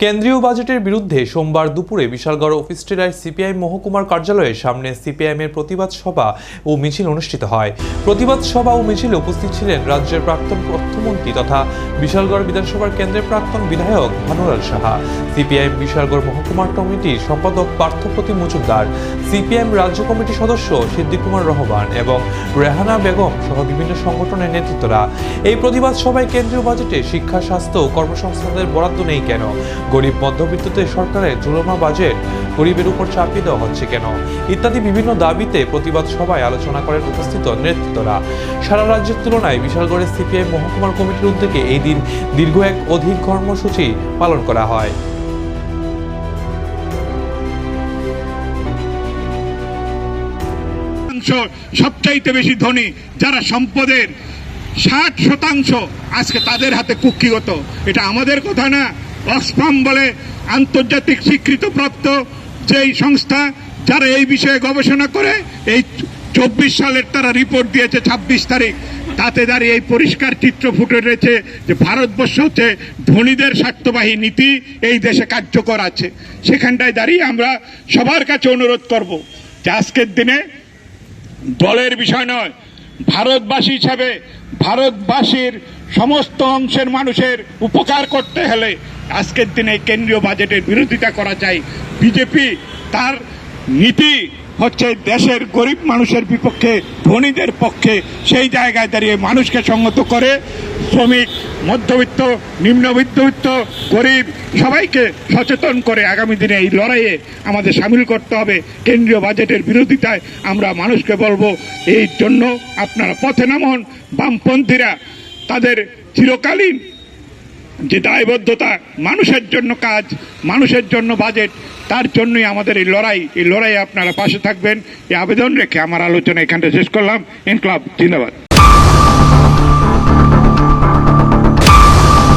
কেন্দ্রীয় বাজেটের বিরুদ্ধে সোমবার দুপুরে বিশালগড় অফিস টেরায় সিপিআই মহকুমার কার্যালয়ের সামনে সিপিআইএমের প্রতিবাদ সভা ও মিছিল অনুষ্ঠিত হয়। প্রতিবাদ সভা ও মিছিলে উপস্থিত ছিলেন রাজ্যের প্রাক্তন অর্থমন্ত্রী তথা বিশালগড় বিধানসভার কেন্দ্রের প্রাক্তন বিধায়ক ভানুলাল সাহা, সিপিআইএম বিশালগড় মহকুমার কমিটির সম্পাদক পার্থপ্রতিম মজুমদার, সিপিআইএম রাজ্য কমিটির সদস্য সিদ্দিক কুমার রহমান এবং রেহানা বেগম সহ বিভিন্ন সংগঠনের নেতৃত্বরা। এই প্রতিবাদ সভায় কেন্দ্রীয় বাজেটে শিক্ষা, স্বাস্থ্য ও কর্মসংস্থানের বরাদ্দ নেই কেন, গরিব মধ্যবিত্তদের সরকারের জুলুমা বাজেট গরিবের উপর চাপিয়ে দেওয়া হচ্ছে কেন ইত্যাদি বিভিন্ন দাবিতে প্রতিবাদ সভায় আলোচনা করেন উপস্থিত নেতৃত্বরা। সারা রাজ্যের তুলনায় বিশালগড়ের সিপিআই মহকুমার কমিটির উদ্যোগে এই দিন দীর্ঘ এক অধিক কর্মসূচি পালন করা হয়। সবচাইতে বেশি ধনী যারা সম্পদের 60% আজকে তাদের হাতে কুক্ষিগত। এটা আমাদের কথা না, অক্সফাম বলে আন্তর্জাতিক স্বীকৃতিপ্রাপ্ত যেই সংস্থা যারা এই বিষয়ে গবেষণা করে এই 24 সালের তারা রিপোর্ট দিয়েছে 26 তারিখ, তাতে দাঁড়িয়ে এই পরিষ্কার চিত্র ফুটে রয়েছে যে ভারতবর্ষ হচ্ছে ধনীদের স্বার্থবাহী নীতি এই দেশে কার্যকর আছে। সেখানটায় দাঁড়িয়ে আমরা সবার কাছে অনুরোধ করব যে আজকের দিনে দলের বিষয় নয়, ভারতবাসী হিসাবে ভারতবাসীর সমস্ত অংশের মানুষের উপকার করতে হলে আজকের দিনে কেন্দ্রীয় বাজেটের বিরোধিতা করা চাই। বিজেপি তার নীতি হচ্ছে দেশের গরিব মানুষের বিপক্ষে, ধনীদের পক্ষে। সেই জায়গায় দাঁড়িয়ে মানুষকে সংহত করে শ্রমিক, মধ্যবিত্ত, নিম্ন মধ্যবিত্ত, গরিব সবাইকে সচেতন করে আগামী দিনে এই লড়াইয়ে আমাদের সামিল করতে হবে। কেন্দ্রীয় বাজেটের বিরোধিতায় আমরা মানুষকে বলবো, এই জন্য আপনারা পথে নামুন। বামপন্থীরা তাদের চিরকালীন যে দায়বদ্ধতা, মানুষের জন্য কাজ, মানুষের জন্য বাজেট, তার জন্যই আমাদের এই লড়াইয়ে আপনারা পাশে থাকবেন এই আবেদন রেখে আমার আলোচনা এখানটা শেষ করলাম। ইনকলাব জিন্দাবাদ।